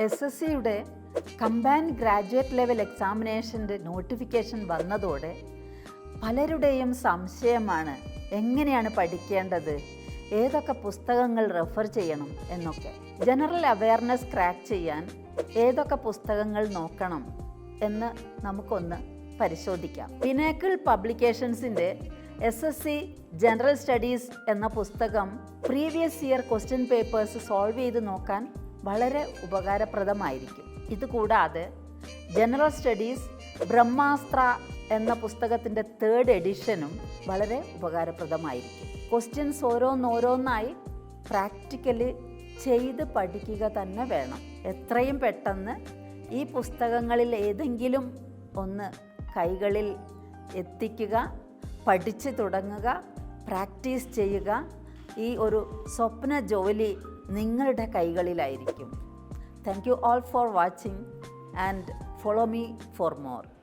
SSCയുടെ combined graduate level എക്സാമിനേഷൻ്റെ notification വന്നതോടെ പലരുടെയും സംശയമാണ് എങ്ങനെയാണ് പഠിക്കേണ്ടത്, ഏതൊക്കെ പുസ്തകങ്ങൾ റെഫർ ചെയ്യണം എന്നൊക്കെ. ജനറൽ അവയർനെസ് ക്രാക്ക് ചെയ്യാൻ ഏതൊക്കെ പുസ്തകങ്ങൾ നോക്കണം എന്ന് നമുക്കൊന്ന് പരിശോധിക്കാം. പിനാക്കിൾ പബ്ലിക്കേഷൻസിൻ്റെ SSC ജനറൽ സ്റ്റഡീസ് എന്ന പുസ്തകം previous year question papers solve ചെയ്ത് നോക്കാൻ വളരെ ഉപകാരപ്രദമായിരിക്കും. ഇതുകൂടാതെ ജനറൽ സ്റ്റഡീസ് ബ്രഹ്മാസ്ത്ര എന്ന പുസ്തകത്തിൻ്റെ 3rd എഡിഷനും വളരെ ഉപകാരപ്രദമായിരിക്കും. ക്വസ്റ്റ്യൻസ് ഓരോന്നോരോന്നായി പ്രാക്ടിക്കലി ചെയ്ത് പഠിക്കുക തന്നെ വേണം. എത്രയും പെട്ടെന്ന് ഈ പുസ്തകങ്ങളിൽ ഏതെങ്കിലും ഒന്ന് കൈകളിൽ എത്തിക്കുക, പഠിച്ചു തുടങ്ങുക, പ്രാക്ടീസ് ചെയ്യുക. ഈ ഒരു സ്വപ്ന ജോലി നിങ്ങളുടെ കൈകളിലായിരിക്കും. Thank you all for watching and follow me for more.